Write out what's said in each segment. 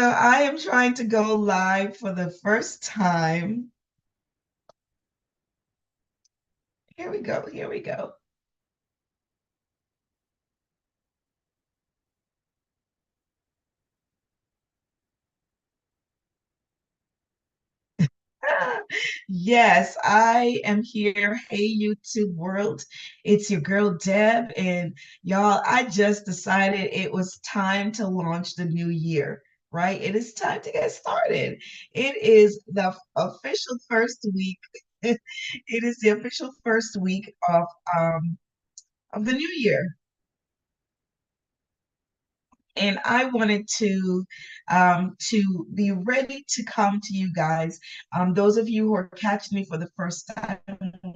So I am trying to go live for the first time. Here we go. Here we go. Yes, I am here. Hey, YouTube world. It's your girl Deb. And y'all, I just decided it was time to launch the new year, right? It is time to get started. It is the official first week. It is the official first week of the new year. And I wanted to be ready to come to you guys. Those of you who are catching me for the first time,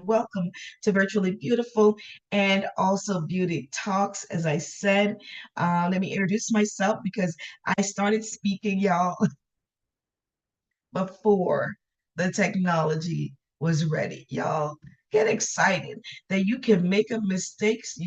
welcome to Virtually Beautiful and also Beauty Talks. As I said, let me introduce myself because I started speaking, y'all, before the technology was ready. Y'all get excited that you can make some mistakes,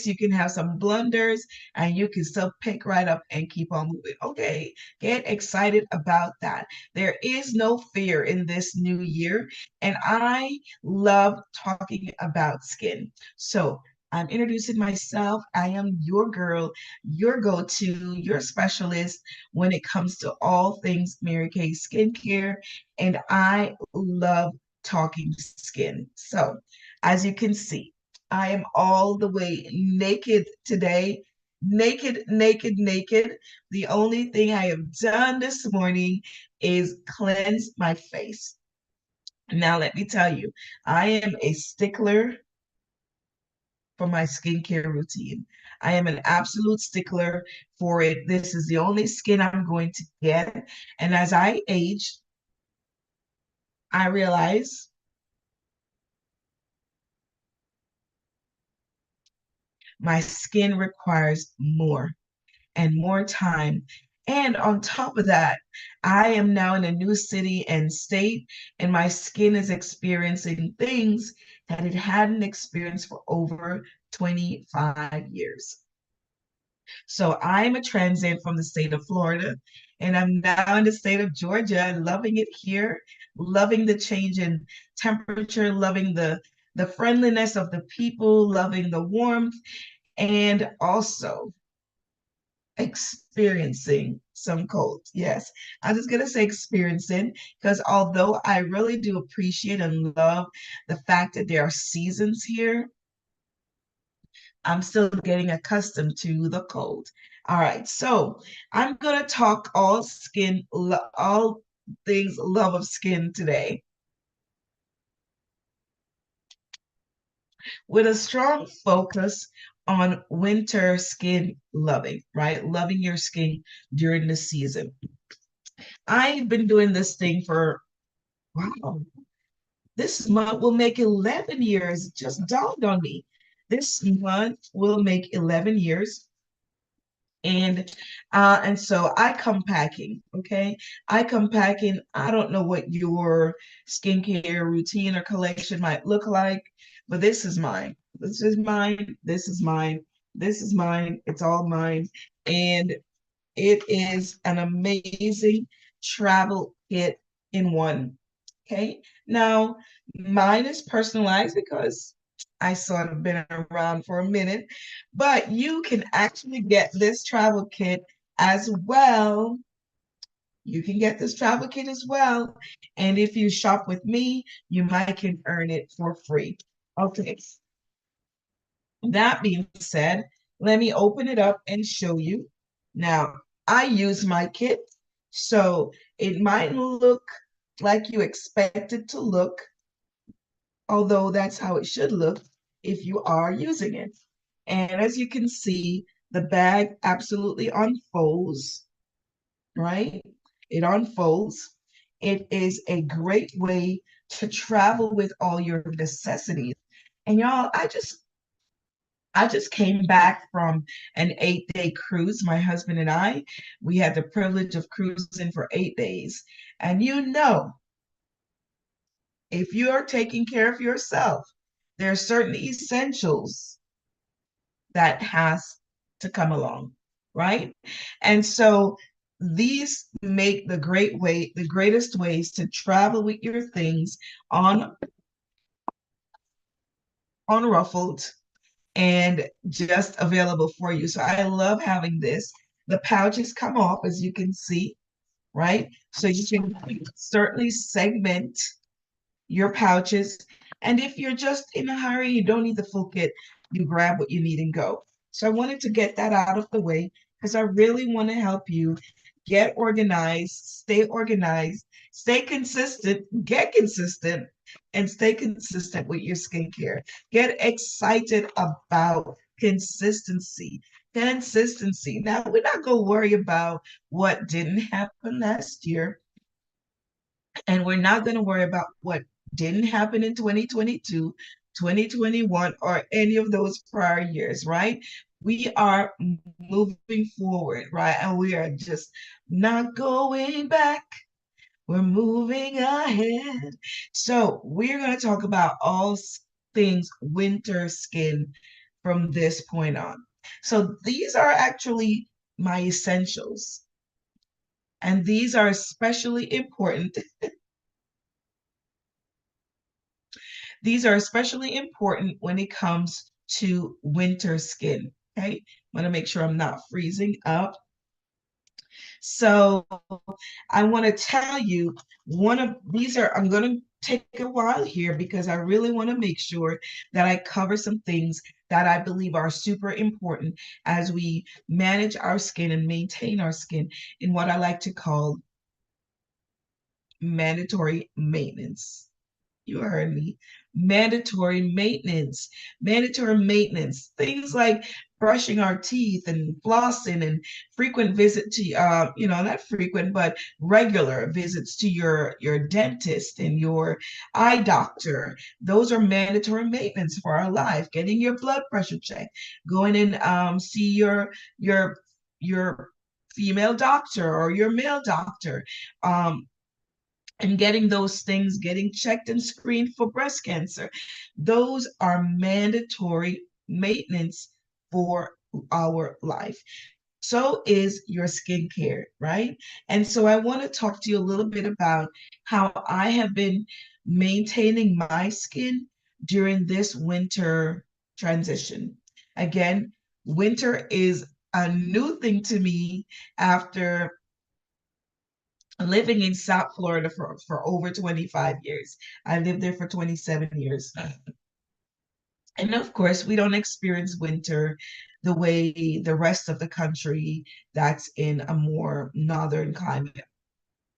you can have some blunders, and you can still pick right up and keep on moving. Okay, get excited about that. There is no fear in this new year, and I love talking about skin. So I'm introducing myself. I am your girl, your go-to, your specialist when it comes to all things Mary Kay skincare, and I love talking skin. So, as you can see, I am all the way naked today. Naked, naked, naked. The only thing I have done this morning is cleanse my face. Now, let me tell you, I am a stickler for my skincare routine. I am an absolute stickler for it. This is the only skin I'm going to get. And as I age, I realize my skin requires more and more time. And on top of that, I am now in a new city and state, and my skin is experiencing things that it hadn't experienced for over 25 years. So I'm a transient from the state of Florida, and I'm now in the state of Georgia and loving it here, loving the change in temperature, loving the friendliness of the people, loving the warmth, and also experiencing some cold. Yes, I'm just gonna say experiencing because although I really do appreciate and love the fact that there are seasons here, I'm still getting accustomed to the cold. All right, so I'm gonna talk all things love of skin today with a strong focus on winter skin loving, right? Loving your skin during the season. I've been doing this thing for, wow, this month will make 11 years. It just dawned on me. This month will make 11 years. And so I come packing, okay? I come packing. I don't know what your skincare routine or collection might look like, but this is mine. This is mine. This is mine. This is mine. It's all mine. And it is an amazing travel kit in one. Okay. Now, mine is personalized because I sort of been around for a minute, but you can actually get this travel kit as well. You can get this travel kit as well. And if you shop with me, you might can earn it for free. Okay. That being said, let me open it up and show you. Now, I use my kit, so it might look like you expect it to look, although that's how it should look if you are using it. And as you can see, the bag absolutely unfolds, right? It unfolds. It is a great way to travel with all your necessities. And y'all, I just came back from an 8 day cruise. My husband and I, we had the privilege of cruising for 8 days. And if you are taking care of yourself, there are certain essentials that has to come along, right? And so these make the greatest ways to travel with your things on unruffled and just available for you. So I love having this. The pouches come off, as you can see, right? So you can certainly segment your pouches. And if you're just in a hurry, you don't need the full kit, you grab what you need and go. So I wanted to get that out of the way because I really want to help you get organized, stay consistent, get consistent, and stay consistent with your skincare. Get excited about consistency. Consistency. Now, we're not going to worry about what didn't happen last year, and we're not going to worry about what didn't happen in 2022, 2021, or any of those prior years, right? We are moving forward, right? And we are just not going back. We're moving ahead. So we're going to talk about all things winter skin from this point on. So these are actually my essentials. And these are especially important. These are especially important when it comes to winter skin. Okay. I want to make sure I'm not freezing up. So I want to tell you one of these are, I'm going to take a while here because I really want to make sure that I cover some things that I believe are super important as we manage our skin and maintain our skin in what I like to call mandatory maintenance. You heard me. Mandatory maintenance, things like brushing our teeth and flossing and frequent visit to, not frequent, but regular visits to your dentist and your eye doctor. Those are mandatory maintenance for our life. Getting your blood pressure checked, going and see your female doctor or your male doctor. And getting those things, getting checked and screened for breast cancer. Those are mandatory maintenance for our life. So is your skincare, right? And so I want to talk to you a little bit about how I have been maintaining my skin during this winter transition. Again, winter is a new thing to me after living in South Florida for over 25 years. I lived there for 27 years. And of course, we don't experience winter the way the rest of the country that's in a more northern climate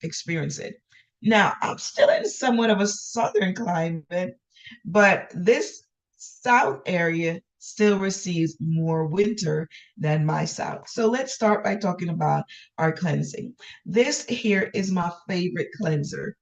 experience it. Now, I'm still in somewhat of a southern climate, but this south area still receives more winter than my south. So let's start by talking about our cleansing. This here is my favorite cleanser.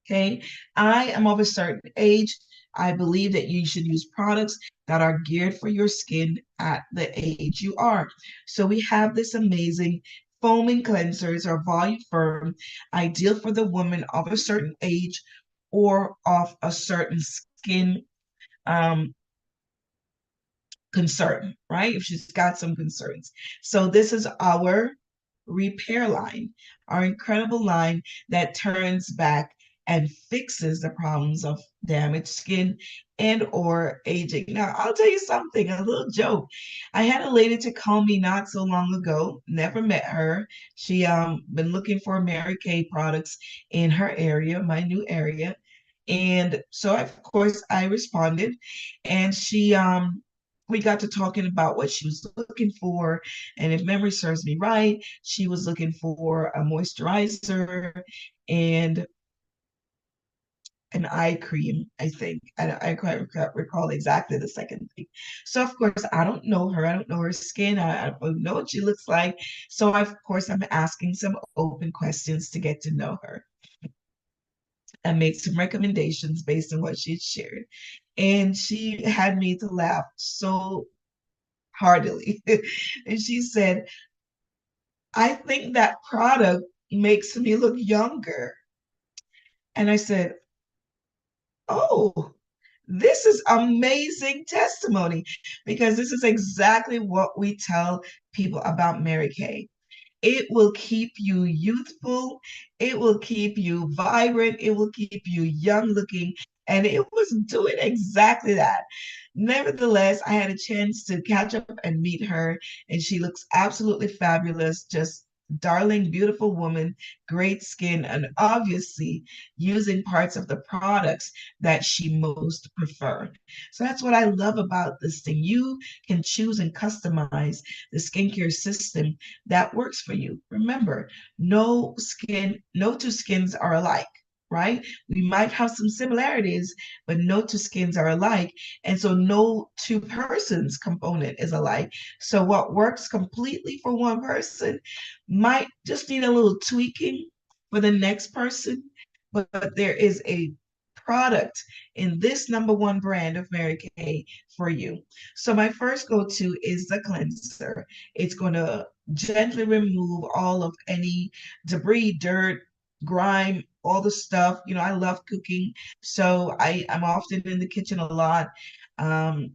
Okay. I am of a certain age. I believe that you should use products that are geared for your skin at the age you are. So we have this amazing foaming cleansers or volume firm, ideal for the woman of a certain age or of a certain skin um, concern, right? If she's got some concerns. So this is our repair line, our incredible line that turns back and fixes the problems of damaged skin and or aging. Now, I'll tell you something, a little joke. I had a lady to call me not so long ago, never met her. She been looking for Mary Kay products in her area, my new area. And so of course I responded, and she we got to talking about what she was looking for. And if memory serves me right, she was looking for a moisturizer and an eye cream, I think. I quite recall exactly the second thing. So, of course, I don't know her. I don't know her skin. I don't know what she looks like. So, of course, I'm asking some open questions to get to know her and make some recommendations based on what she shared. And she had me to laugh so heartily. And she said, I think that product makes me look younger. And I said, oh, this is amazing testimony because this is exactly what we tell people about Mary Kay. It will keep you youthful. It will keep you vibrant. It will keep you young looking. And it was doing exactly that. Nevertheless, I had a chance to catch up and meet her, and she looks absolutely fabulous. Just darling, beautiful woman, great skin, and obviously using parts of the products that she most prefer. So that's what I love about this thing. You can choose and customize the skincare system that works for you. Remember, no two skins are alike, right? We might have some similarities, but no two skins are alike. And so no two persons component is alike. So what works completely for one person might just need a little tweaking for the next person. But there is a product in this number one brand of Mary Kay for you. So my first go-to is the cleanser. It's going to gently remove all of any debris, dirt, grime, all the stuff. You know, I love cooking, so I'm often in the kitchen a lot. Um,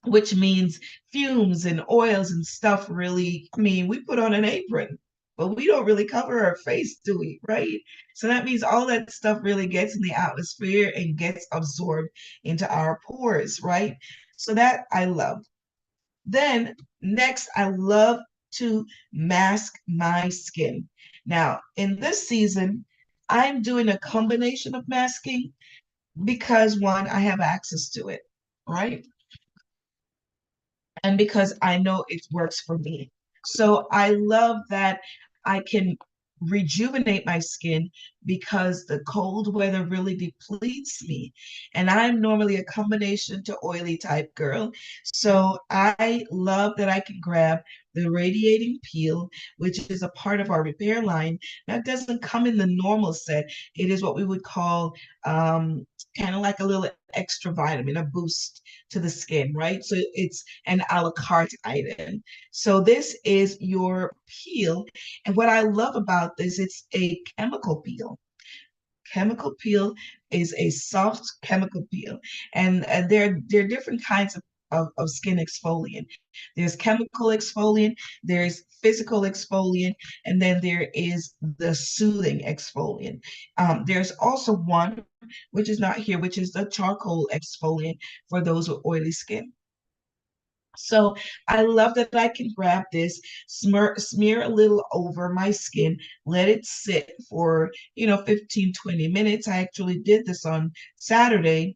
which means fumes and oils and stuff really, I mean, we put on an apron, but we don't really cover our face, do we? Right? So that means all that stuff really gets in the atmosphere and gets absorbed into our pores, right? So that I love. Then next, I love to mask my skin. Now, in this season, I'm doing a combination of masking because one, I have access to it, right? And because I know it works for me. So I love that I can rejuvenate my skin because the cold weather really depletes me. And I'm normally a combination to oily type girl. So I love that I can grab the radiating peel, which is a part of our repair line. That doesn't come in the normal set. It is what we would call kind of like a little extra vitamin, a boost to the skin, right? So it's an a la carte item. So this is your peel. And what I love about this, it's a chemical peel. Chemical peel is a soft chemical peel. And there are different kinds of skin exfoliant. There's chemical exfoliant, there's physical exfoliant, and then there is the soothing exfoliant. There's also one which is not here, which is the charcoal exfoliant for those with oily skin. So I love that I can grab this, smear a little over my skin, let it sit for, 15, 20 minutes. I actually did this on Saturday.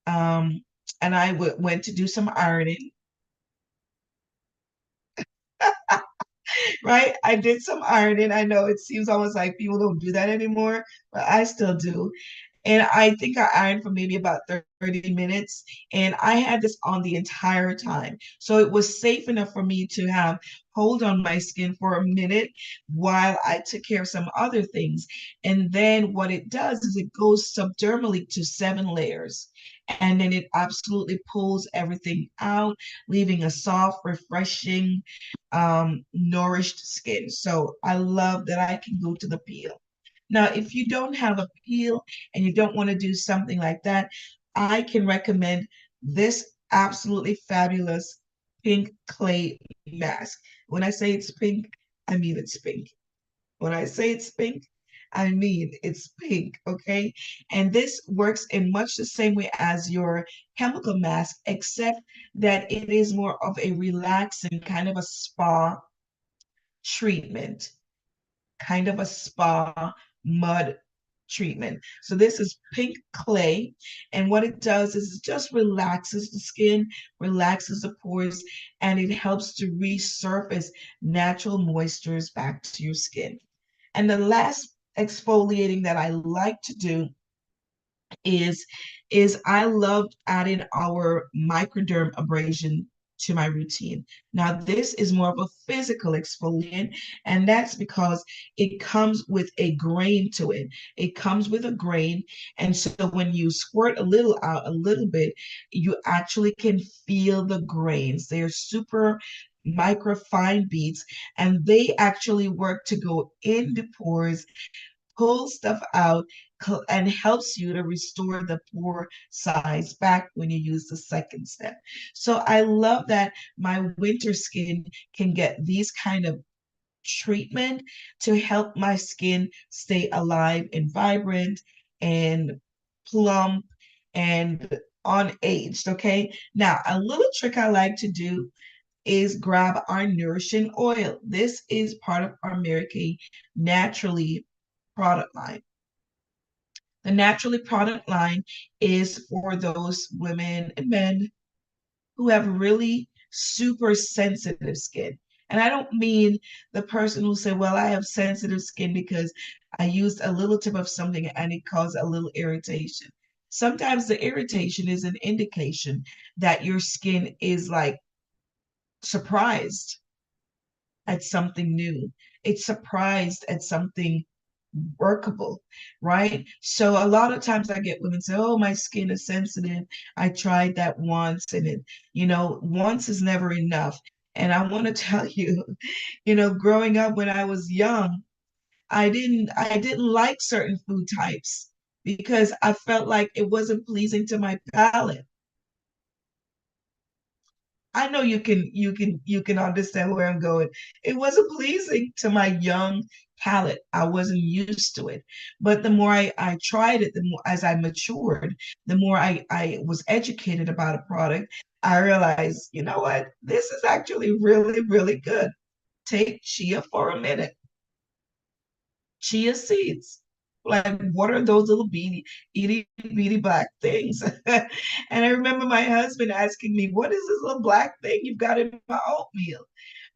Um, and went to do some ironing, right? I did some ironing. I know it seems almost like people don't do that anymore, but I still do. And I think I ironed for maybe about 30 minutes. And I had this on the entire time. So it was safe enough for me to have hold on my skin for a minute while I took care of some other things. And then what it does is it goes subdermally to 7 layers. And then it absolutely pulls everything out, leaving a soft, refreshing, nourished skin. So I love that I can go to the peel. Now, if you don't have a peel and you don't want to do something like that, I can recommend this absolutely fabulous pink clay mask. When I say it's pink, I mean it's pink. When I say it's pink, I mean it's pink, okay? And this works in much the same way as your chemical mask, except that it is more of a relaxing kind of a spa treatment, kind of a spa mud treatment. So this is pink clay, and what it does is it just relaxes the skin, relaxes the pores, and it helps to resurface natural moistures back to your skin. And the last exfoliating that I like to do is I loved adding our microderm abrasion to my routine. Now, this is more of a physical exfoliant, and that's because it comes with a grain to it. It comes with a grain, and so when you squirt a little out, a little bit, you actually can feel the grains. They're super micro fine beads, and they actually work to go in the pores, pull stuff out, and helps you to restore the pore size back when you use the second step. So I love that my winter skin can get these kind of treatment to help my skin stay alive and vibrant and plump and unaged. Okay. Now, a little trick I like to do is grab our nourishing oil. This is part of our Mary Kay Naturally product line. The Naturally product line is for those women and men who have really super sensitive skin. And I don't mean the person who said, well, I have sensitive skin because I used a little tip of something and it caused a little irritation. Sometimes the irritation is an indication that your skin is like surprised at something new. It's surprised at something workable, right? So a lot of times I get women say, "Oh, my skin is sensitive. I tried that once, and once is never enough." And I want to tell you, growing up when I was young, I didn't like certain food types because I felt like it wasn't pleasing to my palate. I know you can understand where I'm going. It wasn't pleasing to my young palate. I wasn't used to it. But the more I tried it, the more as I matured, the more I was educated about a product, I realized, you know what? This is actually really, really good. Take chia for a minute. Chia seeds. Like, what are those little itty bitty black things? And I remember my husband asking me, what is this little black thing you've got in my oatmeal?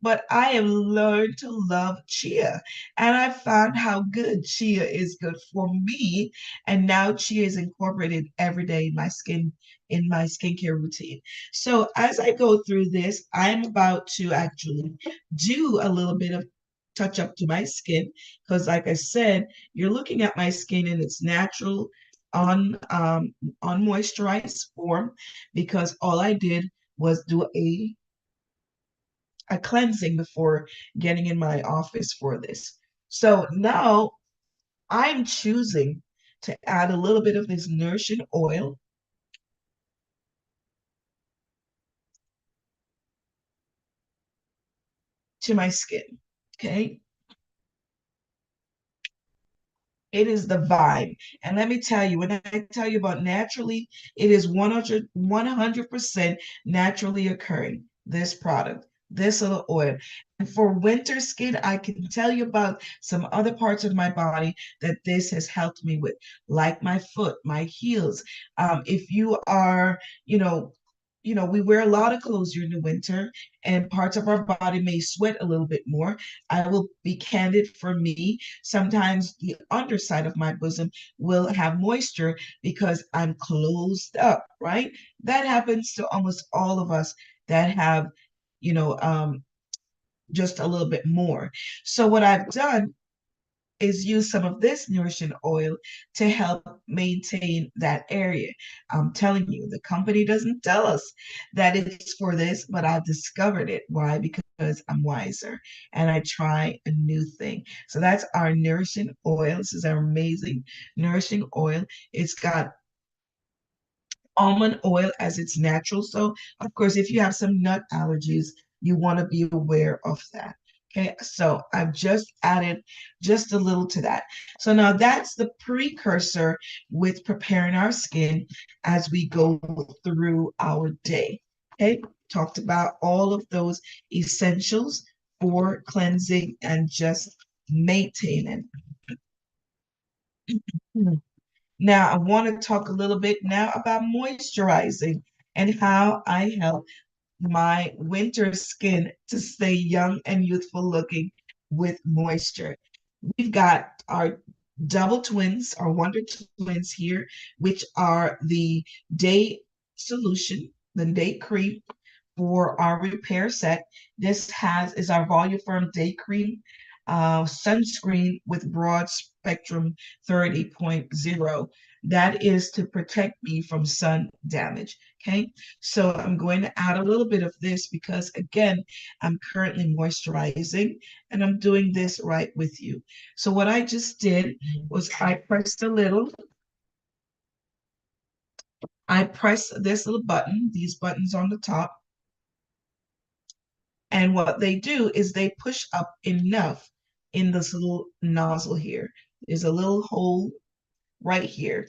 But I have learned to love chia. And I found how good chia is good for me. And now chia is incorporated every day in my skincare routine. So as I go through this, I'm about to actually do a little bit of touch up to my skin because like I said, you're looking at my skin in its natural unmoisturized form because all I did was do a cleansing before getting in my office for this. So now I'm choosing to add a little bit of this nourishing oil to my skin. Okay. It is the vibe. And let me tell you, when I tell you about naturally, it is 100% naturally occurring, this product, this little oil. And for winter skin, I can tell you about some other parts of my body that this has helped me with, like my foot, my heels. If you are, we wear a lot of clothes during the winter and parts of our body may sweat a little bit more. I will be candid for me. Sometimes the underside of my bosom will have moisture because I'm closed up, right? That happens to almost all of us that have, you know, um, just a little bit more. So what I've done is use some of this nourishing oil to help maintain that area. I'm telling you, the company doesn't tell us that it's for this, but I've discovered it. Why? Because I'm wiser and I try a new thing. So that's our nourishing oil. This is our amazing nourishing oil. It's got almond oil as its natural. So, of course, if you have some nut allergies, you want to be aware of that. Okay, so I've just added just a little to that. So now that's the precursor with preparing our skin as we go through our day. Okay, talked about all of those essentials for cleansing and just maintaining. Now, I want to talk a little bit now about moisturizing and how I help my winter skin to stay young and youthful looking with moisture. We've got our double twins, our Wonder Twins here, which are the day solution, the day cream for our repair set. This has is our Voluform Day Cream sunscreen with broad spectrum 30.0. That is to protect me from sun damage. Okay, so I'm going to add a little bit of this because again, I'm currently moisturizing and I'm doing this right with you. So what I just did was I pressed this little button, these buttons on the top, And what they do is they push up enough in this little nozzle here. There's a little hole right here.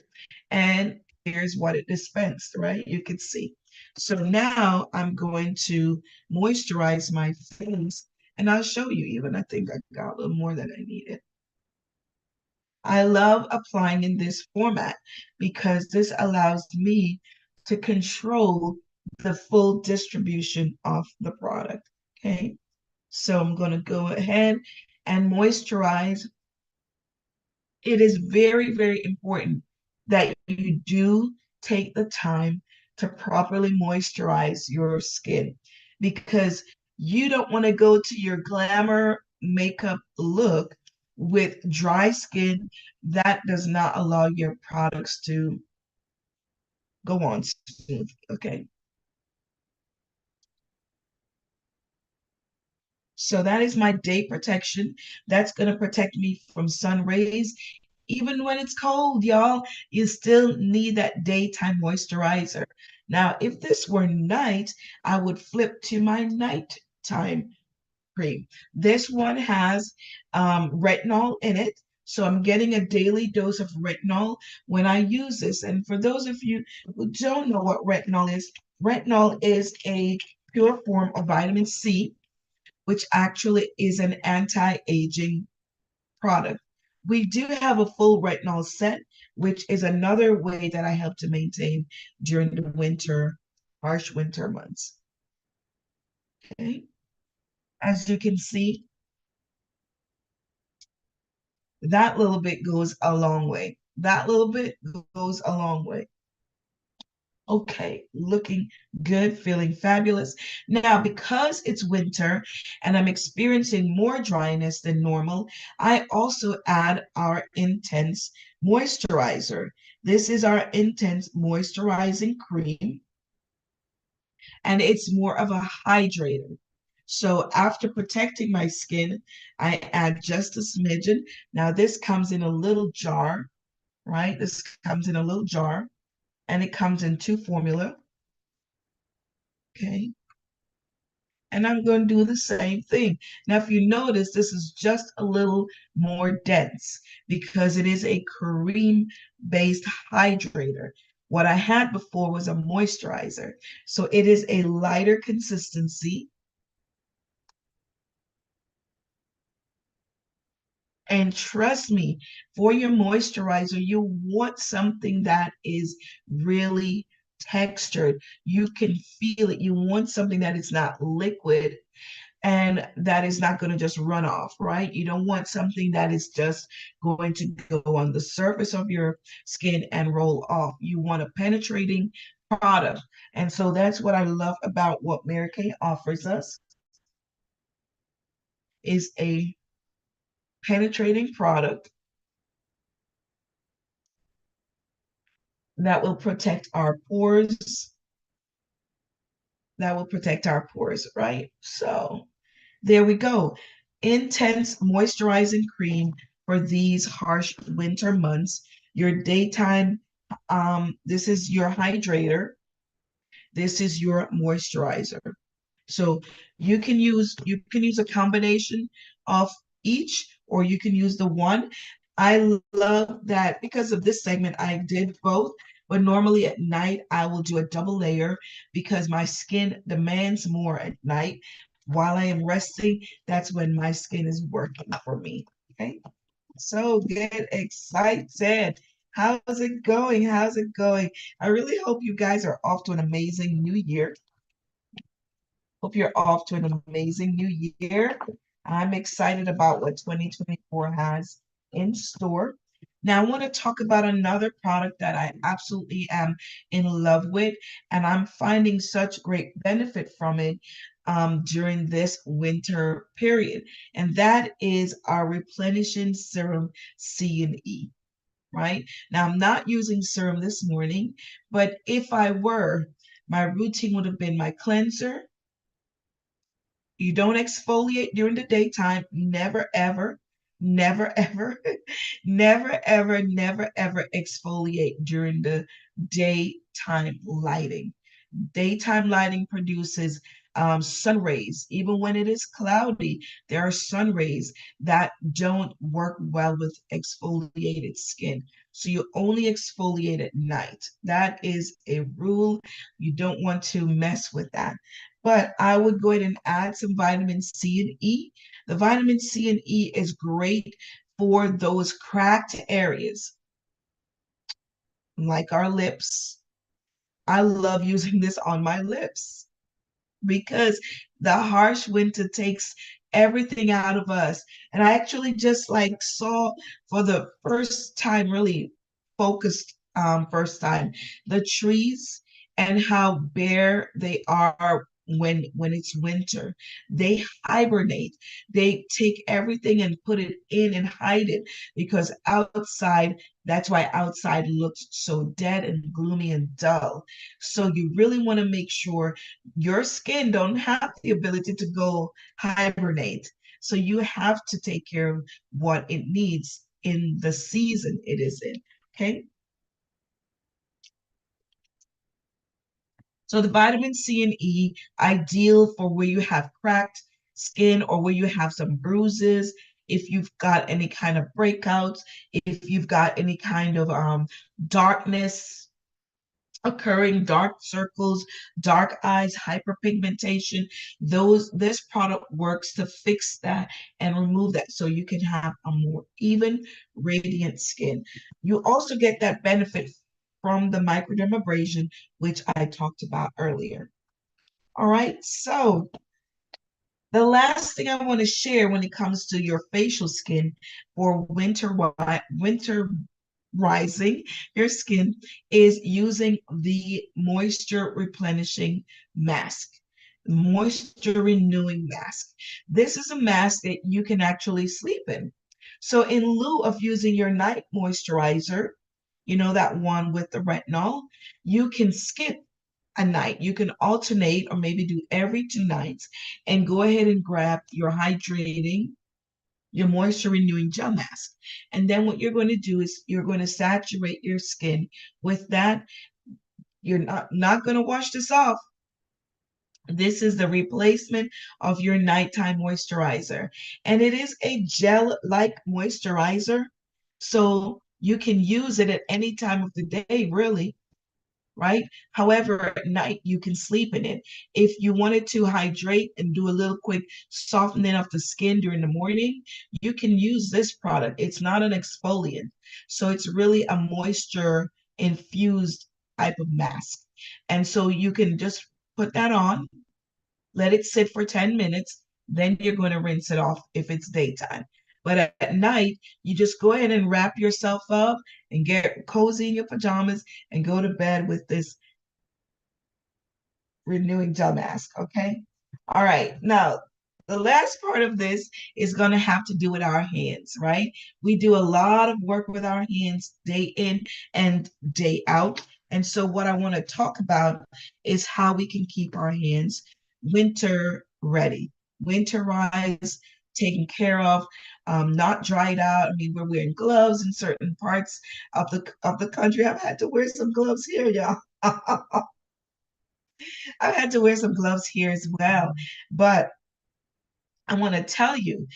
And here's what it dispensed, right? You can see. So now I'm going to moisturize my face and I'll show you. Even I think I got a little more than I needed. I love applying in this format because this allows me to control the full distribution of the product. Okay. So I'm going to go ahead and moisturize. It is very, very important that you do take the time to properly moisturize your skin because you don't want to go to your glamour makeup look with dry skin. That does not allow your products to go on smooth. Okay. So that is my day protection. That's going to protect me from sun rays. Even when it's cold, y'all, you still need that daytime moisturizer. Now, if this were night, I would flip to my nighttime cream. This one has retinol in it. So I'm getting a daily dose of retinol when I use this. And for those of you who don't know what retinol is a pure form of vitamin C, which actually is an anti-aging product. We do have a full retinol set, which is another way that I help to maintain during the winter, harsh winter months. Okay. As you can see, that little bit goes a long way. That little bit goes a long way. Okay, looking good, feeling fabulous. Now, because it's winter and I'm experiencing more dryness than normal, I also add our Intense Moisturizer. This is our Intense Moisturizing Cream, and it's more of a hydrator. So after protecting my skin, I add just a smidgen. Now, this comes in a little jar, right? This comes in a little jar, and it comes in two formula. Okay. And I'm going to do the same thing. Now, if you notice, this is just a little more dense because it is a cream-based hydrator. What I had before was a moisturizer. So it is a lighter consistency. And trust me, for your moisturizer, you want something that is really textured. You can feel it. You want something that is not liquid and that is not going to just run off, right? You don't want something that is just going to go on the surface of your skin and roll off. You want a penetrating product. And so that's what I love about what Mary Kay offers us is a penetrating product that will protect our pores, that will protect our pores, right? So there we go. Intense moisturizing cream for these harsh winter months. Your daytime, this is your hydrator. This is your moisturizer. So you can use a combination of each, or you can use the one. I love that because of this segment, I did both, but normally at night I will do a double layer because my skin demands more at night. While I am resting, that's when my skin is working for me. Okay. So get excited. How's it going? How's it going? I really hope you guys are off to an amazing new year. Hope you're off to an amazing new year. I'm excited about what 2024 has in store. Now, I want to talk about another product that I absolutely am in love with, and I'm finding such great benefit from it during this winter period, and that is our replenishing serum C and E. Right now, I'm not using serum this morning, but if I were, my routine would have been my cleanser. You don't exfoliate during the daytime. Never, ever, never, ever, never, ever, never, ever exfoliate during the daytime lighting. Daytime lighting produces sun rays. Even when it is cloudy, there are sun rays that don't work well with exfoliated skin. So you only exfoliate at night. That is a rule. You don't want to mess with that. But I would go ahead and add some vitamin C and E. The vitamin C and E is great for those cracked areas, like our lips. I love using this on my lips because the harsh winter takes everything out of us. And I actually just like saw for the first time, really focused first time, the trees and how bare they are when it's winter. They hibernate. They take everything and put it in and hide it because outside, that's why outside looks so dead and gloomy and dull. So you really want to make sure your skin don't have the ability to go hibernate. So you have to take care of what it needs in the season it is in. Okay. So the vitamin C and E, ideal for where you have cracked skin or where you have some bruises, if you've got any kind of breakouts, if you've got any kind of darkness occurring, dark circles, dark eyes, hyperpigmentation. Those This product works to fix that and remove that so you can have a more even, radiant skin. You also get that benefit from the microdermabrasion, which I talked about earlier. All right, so the last thing I want to share when it comes to your facial skin for winter rising your skin is using the moisture replenishing mask, moisture renewing mask. This is a mask that you can actually sleep in. So in lieu of using your night moisturizer, you know, that one with the retinol, you can skip a night. You can alternate or maybe do every 2 nights and go ahead and grab your moisture renewing gel mask. And then what you're going to do is you're going to saturate your skin with that. You're not going to wash this off. This is the replacement of your nighttime moisturizer. And it is a gel-like moisturizer. So you can use it at any time of the day, really, right? However, at night you can sleep in it. If you wanted to hydrate and do a little quick softening of the skin during the morning, you can use this product. It's not an exfoliant. So it's really a moisture infused type of mask. And so you can just put that on, let it sit for 10 minutes, then you're going to rinse it off if it's daytime. But at night, you just go ahead and wrap yourself up and get cozy in your pajamas and go to bed with this renewing gel mask. Okay. All right. Now, the last part of this is going to have to do with our hands, right? We do a lot of work with our hands day in and day out. And so, what I want to talk about is how we can keep our hands winter ready, winterized, taken care of, not dried out. I mean, we're wearing gloves in certain parts of the country. I've had to wear some gloves here, y'all. I've had to wear some gloves here as well. But I want to tell you,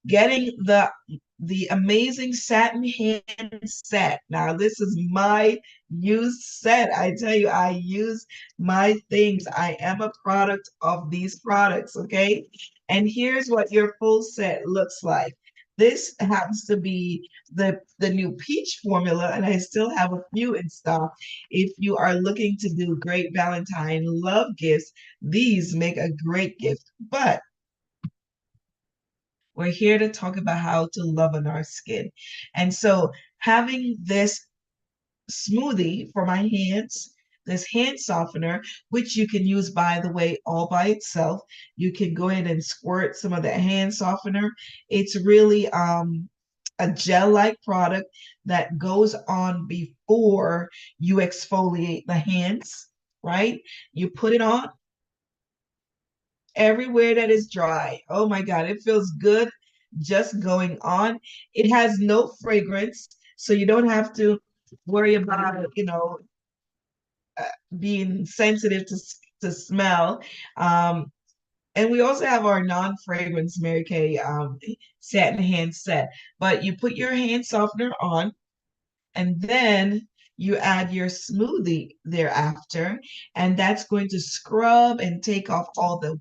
getting the amazing satin hand set. Now, this is my used set. I tell you, I use my things. I am a product of these products, okay? And here's what your full set looks like. This happens to be the new peach formula, and I still have a few in stock. If you are looking to do great Valentine love gifts, these make a great gift. But we're here to talk about how to love on our skin. And so having this smoothie for my hands, this hand softener, which you can use, by the way, all by itself. You can go ahead and squirt some of the hand softener. It's really a gel-like product that goes on before you exfoliate the hands, right? You put it on everywhere that is dry. Oh my God, it feels good just going on. It has no fragrance, so you don't have to worry about, being sensitive to to smell. Um, and we also have our non-fragrance Mary Kay satin hand set. But you put your hand softener on, and then you add your smoothie thereafter, and that's going to scrub and take off all the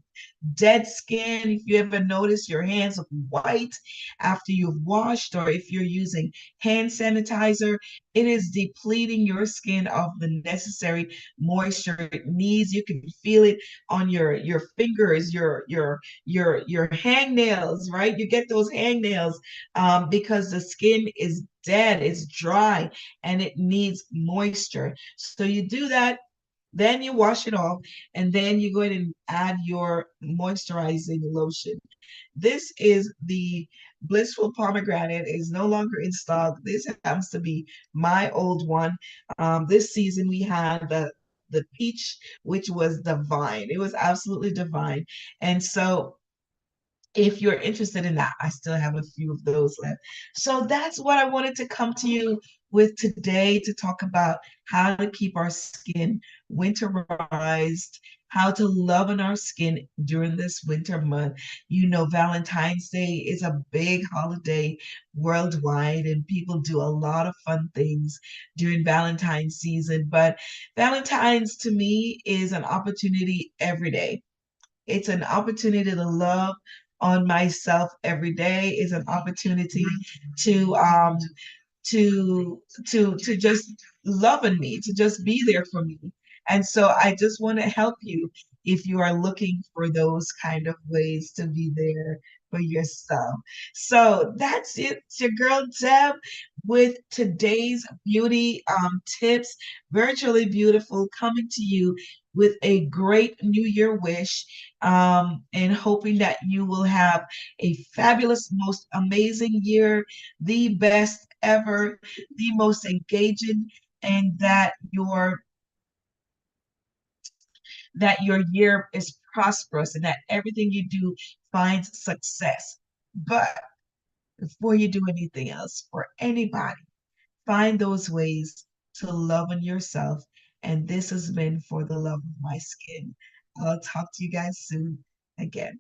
dead skin. If you ever notice your hands look white after you've washed, or if you're using hand sanitizer, it is depleting your skin of the necessary moisture it needs. You can feel it on your fingers, your hangnails, right? You get those hangnails because the skin is dead, it's dry, and it needs moisture. So you do that, then you wash it off, and then you go ahead and add your moisturizing lotion. This is the Blissful Pomegranate. Is no longer in stock. This happens to be my old one. This season we had the peach, which was divine. It was absolutely divine. And so if you're interested in that, I still have a few of those left. So that's what I wanted to come to you with today, to talk about how to keep our skin winterized, how to love on our skin during this winter month. You know, Valentine's Day is a big holiday worldwide, and people do a lot of fun things during Valentine's season. But Valentine's to me is an opportunity every day. It's an opportunity to love on myself every day. It's an opportunity to to just love on me, to just be there for me. And so I just want to help you if you are looking for those kind of ways to be there for yourself. So that's it. It's your girl Deb with today's beauty tips, virtually beautiful, coming to you with a great New Year wish, and hoping that you will have a fabulous, most amazing year, the best ever, the most engaging, and that your year is prosperous and that everything you do finds success. But before you do anything else for anybody, find those ways to love on yourself. And this has been For the Love of My Skin. I'll talk to you guys soon again.